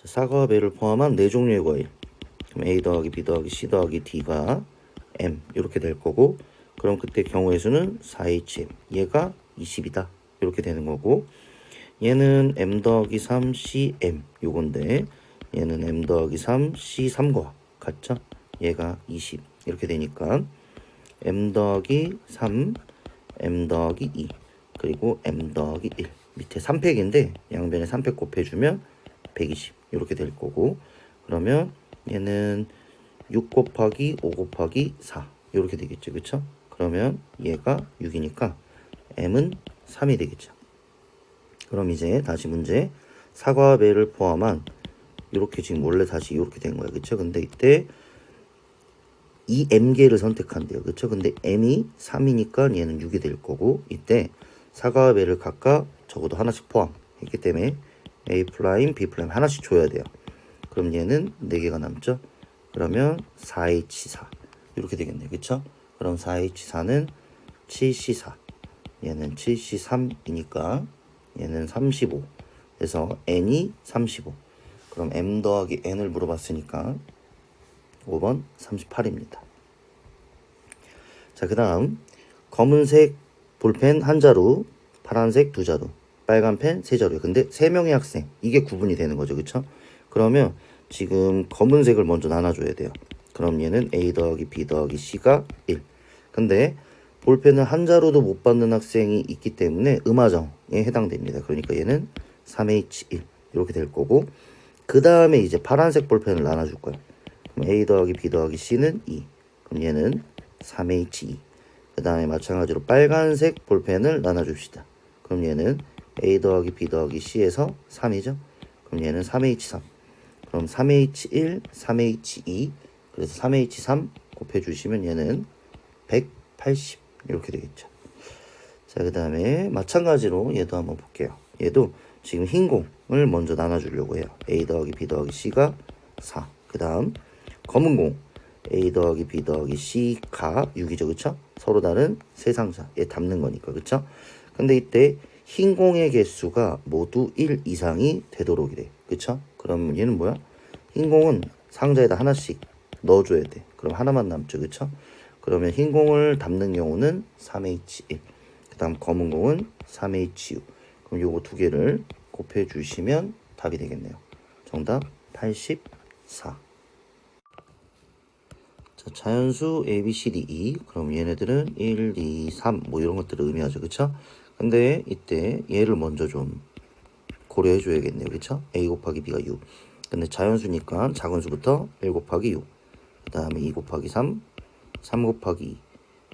자, 사과 배를 포함한 네 종류의 과일. 그럼 A 더하기 B 더하기 C 더하기 D가 M 이렇게 될 거고, 그럼 그때 경우의 수는 4HM, 얘가 20이다 이렇게 되는 거고, 얘는 M 더하기 3CM 요건데 얘는 M 더하기 3C3과 같죠? 얘가 20 이렇게 되니까 M 더하기 3, M 더하기 2, 그리고 M 더하기 1. 밑에 3팩인데 양변에 3팩 곱해주면 120 이렇게 될 거고, 그러면 얘는 6 곱하기 5 곱하기 4 이렇게 되겠죠. 그쵸? 그러면 얘가 6이니까 M은 3이 되겠죠. 그럼 이제 다시 문제, 사과 배를 포함한 이렇게 지금 원래 다시 이렇게 된 거야. 그쵸? 근데 이때 이 M개를 선택한대요. 그쵸? 근데 M이 3이니까 얘는 6이 될 거고, 이때 사과와 배를 각각 적어도 하나씩 포함했기 때문에 A 프라임, B 프라임 하나씩 줘야 돼요. 그럼 얘는 4개가 남죠? 그러면 4H4 이렇게 되겠네요. 그쵸? 그럼 4H4는 7C4, 얘는 7C3이니까 얘는 35. 그래서 N이 35. 그럼 M 더하기 N을 물어봤으니까 5번 38입니다. 자, 그 다음 검은색 볼펜 한 자루, 파란색 두 자루, 빨간 펜 세 자루. 근데 3명의 학생, 이게 구분이 되는 거죠. 그쵸? 그러면 지금 검은색을 먼저 나눠줘야 돼요. 그럼 얘는 A 더하기 B 더하기 C가 1. 근데 볼펜을 한 자루도 못 받는 학생이 있기 때문에 음화정에 해당됩니다. 그러니까 얘는 3H1 이렇게 될 거고, 그 다음에 이제 파란색 볼펜을 나눠줄 거예요. 그럼 A 더하기 B 더하기 C는 2. 그럼 얘는 3H2. 그 다음에 마찬가지로 빨간색 볼펜을 나눠줍시다. 그럼 얘는 A 더하기 B 더하기 C에서 3이죠. 그럼 얘는 3H3. 그럼 3H1, 3H2, 그래서 3H3 곱해주시면 얘는 180 이렇게 되겠죠. 자, 그 다음에 마찬가지로 얘도 한번 볼게요. 얘도 지금 흰 공을 먼저 나눠주려고 해요. A 더하기 B 더하기 C가 4. 그 다음 검은 공 A 더하기 B 더하기 C가 6이죠. 그쵸? 서로 다른 세 상자, 얘 담는 거니까. 그쵸? 근데 이때 흰 공의 개수가 모두 1 이상이 되도록 이래. 그쵸? 그럼 얘는 뭐야? 흰 공은 상자에다 하나씩 넣어줘야 돼. 그럼 하나만 남죠. 그쵸? 그러면 흰 공을 담는 경우는 3H1. 그 다음 검은 공은 3H6. 그럼 요거 두 개를 곱해주시면 답이 되겠네요. 정답 84. 자, 자연수 A, B, C, D, E. 그럼 얘네들은 1, 2, 3 뭐 이런 것들을 의미하죠. 그쵸? 근데 이때 얘를 먼저 좀 고려해 줘야겠네요. 그쵸? A 곱하기 B가 6. 근데 자연수니까 작은 수부터 1 곱하기 6. 그 다음에 2 곱하기 3, 3 곱하기 2.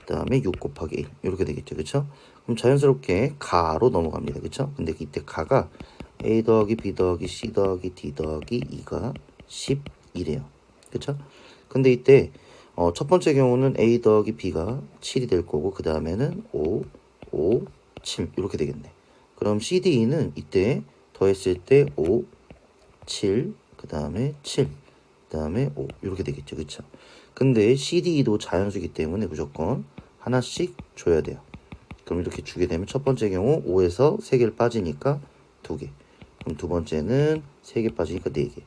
그 다음에 6 곱하기 1. 이렇게 되겠죠. 그쵸? 그럼 자연스럽게 가로 넘어갑니다. 그쵸? 근데 이때 가가 A 더하기 B 더하기 C 더하기 D 더하기 2가 11이래요. 그쵸? 근데 이때 첫 번째 경우는 A 더하기 B가 7이 될 거고, 그 다음에는 5, 5, 7 이렇게 되겠네. 그럼 C, D, E는 이때 더했을 때 5, 7, 그 다음에 7, 그 다음에 5 이렇게 되겠죠. 그쵸? 근데 C, D, E도 자연수이기 때문에 무조건 하나씩 줘야 돼요. 그럼 이렇게 주게 되면 첫 번째 경우 5에서 3개를 빠지니까 2개. 그럼 두 번째는 3개 빠지니까 4개.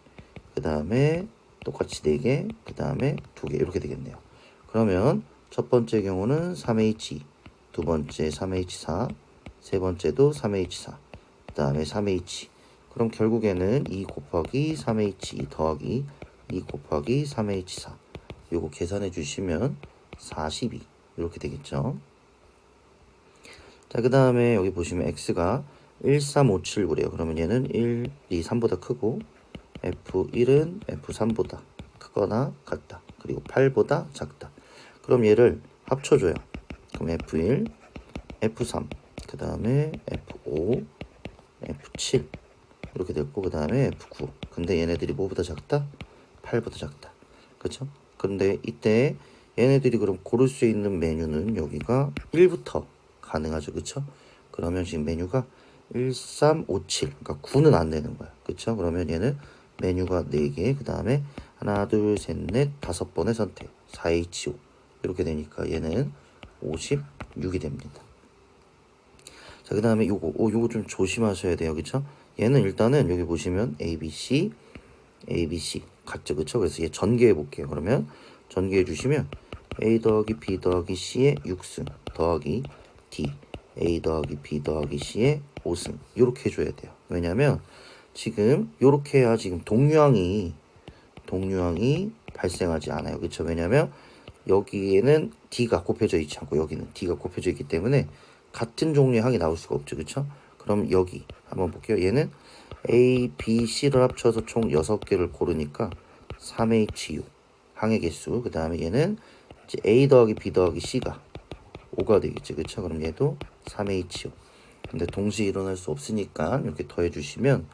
그 다음에 똑같이 4개, 그 다음에 2개 이렇게 되겠네요. 그러면 첫 번째 경우는 3H2, 두 번째 3H4, 세 번째도 3H4, 그 다음에 3H. 그럼 결국에는 2 곱하기 3H2 더하기 2 곱하기 3H4. 요거 계산해 주시면 42 이렇게 되겠죠. 자, 그 다음에 여기 보시면 X가 1, 3, 5, 7, 9래요. 그러면 얘는 1, 2, 3보다 크고, F1은 F3보다 크거나 같다. 그리고 8보다 작다. 그럼 얘를 합쳐줘요. 그럼 F1, F3, 그 다음에 F5, F7 이렇게 됐고, 그 다음에 F9. 근데 얘네들이 뭐보다 작다? 8보다 작다. 그쵸? 근데 이때 얘네들이 그럼 고를 수 있는 메뉴는 여기가 1부터 가능하죠. 그쵸? 그러면 지금 메뉴가 1, 3, 5, 7. 그러니까 9는 안 되는 거야. 그쵸? 그러면 얘는 메뉴가 4개, 그 다음에 하나, 둘, 셋, 넷, 5번의 선택. 4H5. 이렇게 되니까 얘는 56이 됩니다. 자, 그 다음에 요거 좀 조심하셔야 돼요. 그쵸? 얘는 일단은 여기 보시면 A, B, C, A, B, C 같죠, 그쵸? 그래서 얘 전개해 볼게요. 그러면 전개해 주시면 A 더하기 B 더하기 C의 6승 더하기 D A 더하기 B 더하기 C의 5승 이렇게 해줘야 돼요. 왜냐면 지금 이렇게 해야 지금 동류항이 발생하지 않아요. 그쵸? 왜냐면 여기에는 D가 곱해져 있지 않고 여기는 D가 곱해져 있기 때문에 같은 종류의 항이 나올 수가 없죠. 그쵸? 그럼 여기 한번 볼게요. 얘는 A, B, C를 합쳐서 총 6개를 고르니까 3H6 항의 개수. 그 다음에 얘는 이제 A 더하기 B 더하기 C가 5가 되겠지. 그쵸? 그럼 얘도 3H6. 근데 동시에 일어날 수 없으니까 이렇게 더해 주시면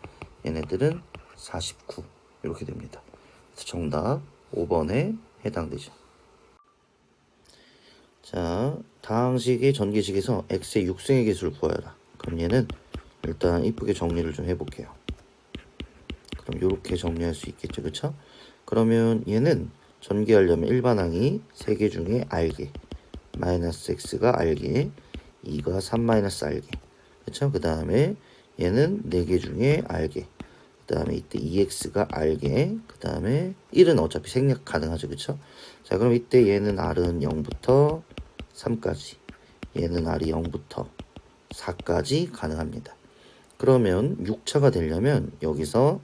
얘네들은 49 이렇게 됩니다. 그래서 정답 5번에 해당되죠. 자, 다항식의 전개식에서 x의 6승의 개수를 구하여라. 그럼 얘는 일단 이쁘게 정리를 좀 해볼게요. 그럼 이렇게 정리할 수 있겠죠, 그쵸? 그러면 얘는 전개하려면 일반항이 3개 중에 r개, 마이너스 x가 r개, 2가 3 마이너스 r개, 그쵸? 그 다음에 얘는 4개 중에 r개, 그 다음에 이때 2x가 r개, 그 다음에 1은 어차피 생략 가능하죠, 그쵸? 자, 그럼 이때 얘는 r은 0부터 3까지, 얘는 r이 0부터 4까지 가능합니다. 그러면 6차가 되려면 여기서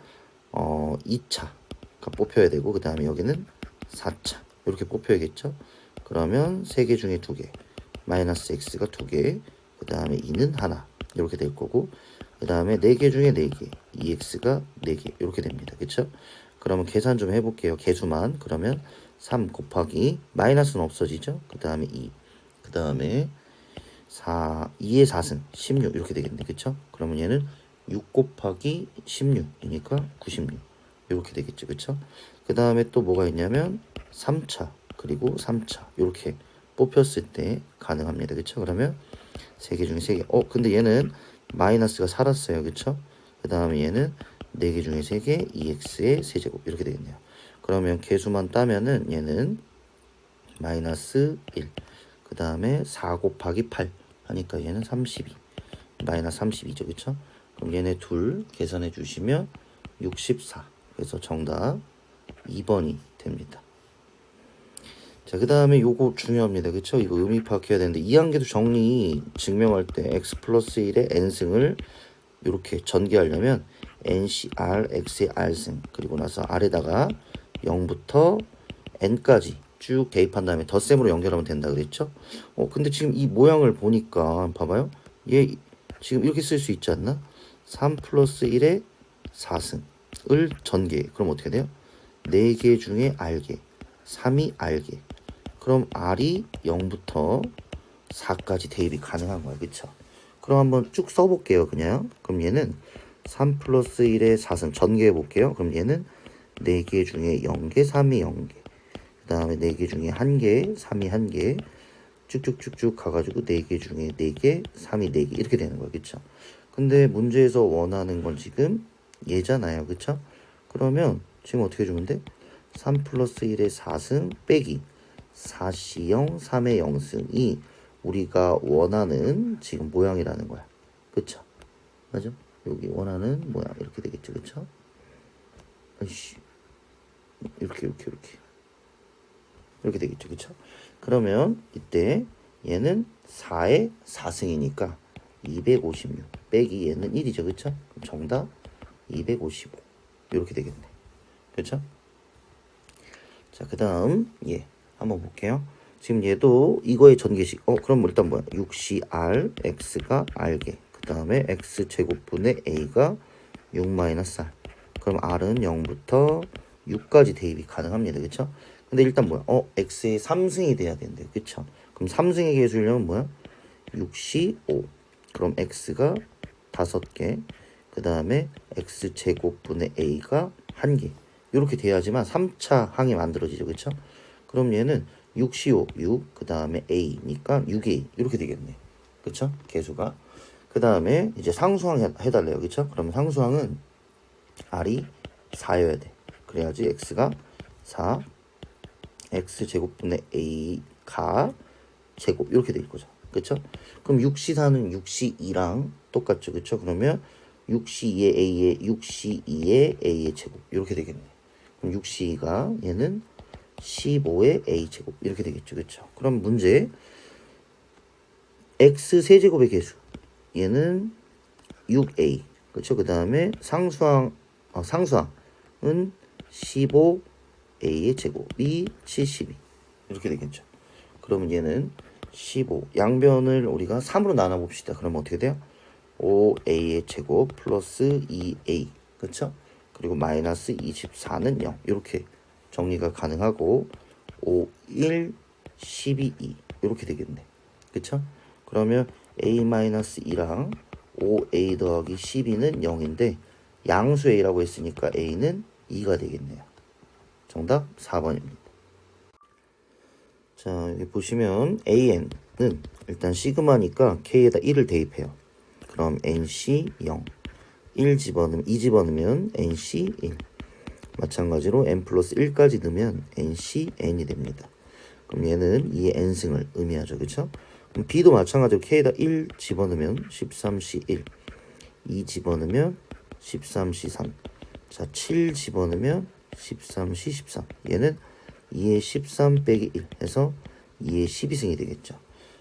2차가 뽑혀야 되고, 그 다음에 여기는 4차 이렇게 뽑혀야겠죠. 그러면 3개 중에 2개, 마이너스 x가 2개, 그 다음에 2는 하나 이렇게 될 거고, 그 다음에 4개 중에 4개, 2x가 4개 이렇게 됩니다. 그쵸? 그러면 계산 좀 해볼게요. 개수만. 그러면 3 곱하기 마이너스는 없어지죠. 그 다음에 2, 그 다음에 2의 4승 16 이렇게 되겠네. 그쵸? 그러면 얘는 6 곱하기 16이니까 96 이렇게 되겠죠. 그쵸? 그 다음에 또 뭐가 있냐면 3차 그리고 3차 이렇게 뽑혔을 때 가능합니다. 그쵸? 그러면 3개 중에 3개. 근데 얘는 마이너스가 살았어요. 그쵸? 그 다음에 얘는 4개 중에 3개 2x의 세제곱 이렇게 되겠네요. 그러면 개수만 따면은 얘는 마이너스 1, 그 다음에 4 곱하기 8 하니까 얘는 32, 마이너스 32죠. 그쵸? 그럼 얘네 둘 계산해 주시면 64. 그래서 정답 2번이 됩니다. 자, 그 다음에 요거 중요합니다. 그쵸? 이거 의미 파악해야 되는데, 이 한계도 정리 증명할 때 x 플러스 1의 n승을 이렇게 전개하려면 NCR, X의 R승, 그리고 나서 R에다가 0부터 N까지 쭉 대입한 다음에 덧셈으로 연결하면 된다 그랬죠? 근데 지금 이 모양을 보니까 봐봐요. 얘 지금 이렇게 쓸 수 있지 않나? 3 플러스 1의 4승을 전개. 그럼 어떻게 돼요? 4개 중에 R개, 3이 R개. 그럼 R이 0부터 4까지 대입이 가능한 거야. 그쵸? 그럼 한번 쭉 써볼게요. 그냥. 그럼 얘는 3 플러스 1의 4승 전개해 볼게요. 그럼 얘는 4개 중에 0개, 3이 0개. 그 다음에 4개 중에 1개, 3이 1개. 쭉쭉쭉쭉 가가지고 4개 중에 4개, 3이 4개. 이렇게 되는 거예요. 그쵸? 근데 문제에서 원하는 건 지금 얘잖아요. 그쵸? 그러면 지금 어떻게 주면 돼? 3 플러스 1의 4승 빼기 4C0, 3의 0승이 우리가 원하는 지금 모양이라는 거야. 그쵸? 맞아? 여기 원하는 모양 이렇게 되겠죠. 그쵸? 아이씨. 이렇게 되겠죠. 그쵸? 그러면 이때 얘는 4의 4승이니까 256 빼기 얘는 1이죠. 그쵸? 그럼 정답 255 이렇게 되겠네. 그쵸? 자, 그 다음 얘 한번 볼게요. 지금 얘도 이거의 전개식. 그럼 일단 뭐야? 6CR, X가 R개. 그 다음에 X제곱분의 A가 6 마이너스 R. 그럼 R은 0부터 6까지 대입이 가능합니다. 그쵸? 근데 일단 뭐야? X의 3승이 돼야 된대요. 그쵸? 그럼 3승의 개수려면 뭐야? 6C5. 그럼 X가 5개. 그 다음에 X제곱분의 A가 1개. 이렇게 돼야지만 3차 항이 만들어지죠. 그쵸? 그럼 얘는 6C5, 6, 그 다음에 A니까 6A 이렇게 되겠네. 그쵸? 개수가. 그 다음에 이제 상수항 해달래요. 그쵸? 그러면 상수항은 R이 4여야 돼. 그래야지 X가 4, X제곱분의 A가 제곱 이렇게 될 거죠. 그쵸? 그럼 6C4는 6C2랑 똑같죠. 그쵸? 그러면 6C2의 A의 6C2의 A의 제곱 이렇게 되겠네. 그럼 6C가 얘는 15의 A제곱 이렇게 되겠죠. 그쵸? 그럼 문제 X 세제곱의 개수 얘는 6A 그쵸? 그 다음에 상수항은 15A의 제곱이 72 이렇게 되겠죠. 그러면 얘는 15 양변을 우리가 3으로 나눠 봅시다. 그러면 어떻게 돼요? 5A의 제곱 플러스 2A 그쵸? 그리고 마이너스 24는 0 이렇게 정리가 가능하고 5, 1, 12, 2 이렇게 되겠네. 그쵸? 그러면 A-2랑 5A 더하기 12는 0인데 양수 A라고 했으니까 A는 2가 되겠네요. 정답 4번입니다. 자, 여기 보시면 AN은 일단 시그마니까 K에다 1을 대입해요. 그럼 NC 0 1 집어넣으면 2 집어넣으면 NC 1 마찬가지로 N 플러스 1까지 넣으면 NC N이 됩니다. 그럼 얘는 이 N승을 의미하죠. 그쵸? 그럼 B도 마찬가지로 K에다 1 집어넣으면 13C 1 2 집어넣으면 13C 3 자, 7 집어넣으면 13C 13 얘는 2의 13 빼기 1 해서 2의 12승이 되겠죠.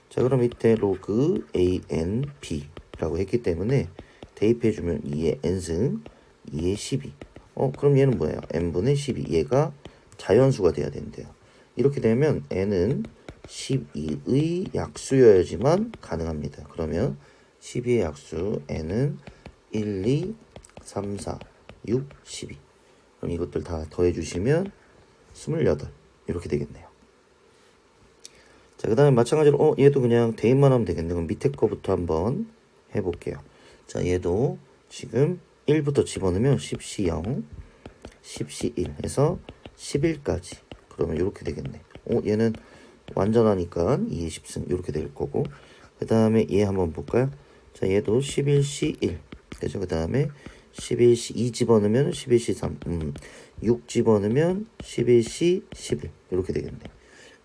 자, 그럼 이때 로그 ANB 라고 했기 때문에 대입해주면 2의 n승 2의 12 그럼 얘는 뭐예요? n분의 12 얘가 자연수가 돼야 된대요. 이렇게 되면 n은 12의 약수여야지만 가능합니다. 그러면 12의 약수 n은 1, 2, 3, 4, 6, 12 그럼 이것들 다 더해주시면 28 이렇게 되겠네요. 자, 그 다음에 마찬가지로 얘도 그냥 대입만 하면 되겠네. 그럼 밑에 거부터 한번 해볼게요. 자, 얘도 지금 1부터 집어넣으면 10C 0 10C 1 해서 11까지 그러면 이렇게 되겠네. 얘는 완전하니까 2의 10승 이렇게 될 거고 그 다음에 얘 한번 볼까요? 자, 얘도 11C 1 그죠? 그 다음에 11C 2 집어넣으면 11C 3 6 집어넣으면 11C 11 이렇게 되겠네.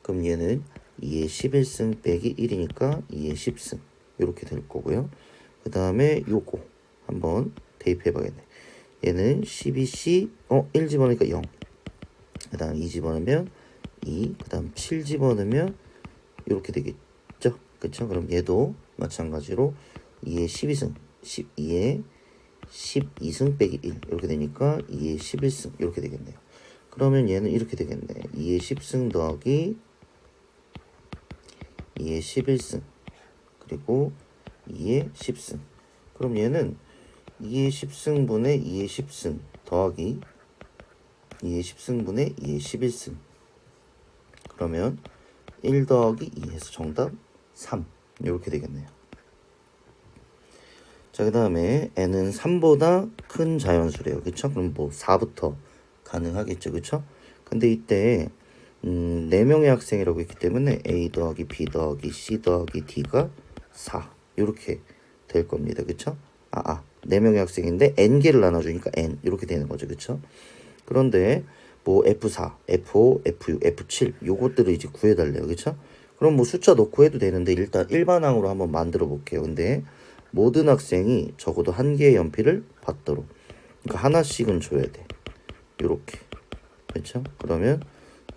그럼 얘는 2의 11승 빼기 1이니까 2의 10승 이렇게 될 거고요. 그 다음에 요거 한번 대입해 봐야겠네. 얘는 12C 1 집어넣으니까 0 그 다음 2 집어넣으면 2 그 다음 7 집어넣으면 이렇게 되겠죠. 그쵸? 그럼 얘도 마찬가지로 2의 12승 2의 12승 빼기 1 이렇게 되니까 2의 11승 이렇게 되겠네요. 그러면 얘는 이렇게 되겠네. 2의 10승 더하기 2의 11승 그리고 2의 10승 그럼 얘는 2의 10승분의 2의 10승 더하기 2의 10승분의 2의 11승 그러면 1 더하기 2 해서 정답 3 이렇게 되겠네요. 자, 그 다음에 n은 3보다 큰 자연수래요. 그쵸? 그럼 뭐 4부터 가능하겠죠. 그쵸? 근데 이때 4명의 학생이라고 했기 때문에 A 더하기 B 더하기 C 더하기 D가 4 이렇게 될 겁니다. 그쵸? 4명의 학생인데 n개를 나눠주니까 n 이렇게 되는 거죠. 그쵸? 그런데 뭐 F4, F5, F6, F7 요것들을 이제 구해달래요. 그쵸? 그럼 뭐 숫자 넣고 해도 되는데 일단 일반항으로 한번 만들어 볼게요. 근데 모든 학생이 적어도 한 개의 연필을 받도록 그러니까 하나씩은 줘야 돼. 요렇게 그쵸? 그러면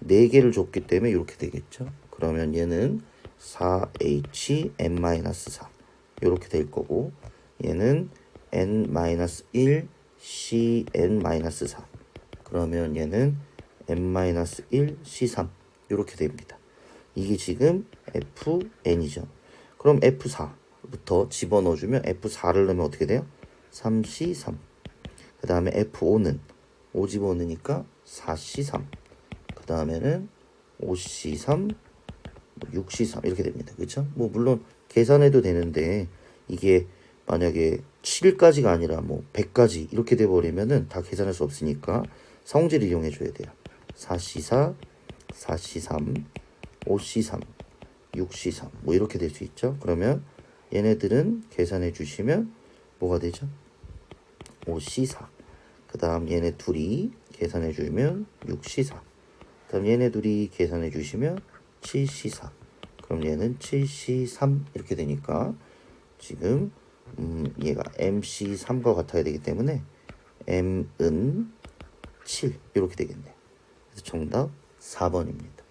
4개를 줬기 때문에 이렇게 되겠죠. 그러면 얘는 4HN-4 이렇게 될 거고 얘는 N-1 CN-4 그러면 얘는 N-1 C3 이렇게 됩니다. 이게 지금 FN이죠. 그럼 F4부터 집어넣어주면 F4를 넣으면 어떻게 돼요? 3C3 그 다음에 F5는 5 집어넣으니까 4C3 그 다음에는 5C3 6C3 이렇게 됩니다. 그렇죠? 뭐 물론 계산해도 되는데 이게 만약에 7까지가 아니라 뭐 100까지 이렇게 돼 버리면은 다 계산할 수 없으니까 성질을 이용해 줘야 돼요. 4C4 4C3 5C3 6C3 뭐 이렇게 될 수 있죠. 그러면 얘네들은 계산해 주시면 뭐가 되죠? 5C4 그 다음 얘네 둘이 계산해 주면 6C4 그 다음 얘네 둘이 계산해 주시면 7C4 그럼 얘는 7C3 이렇게 되니까 지금 얘가 MC3과 같아야 되기 때문에 M은 7 이렇게 되겠네요. 그래서 정답 4번입니다.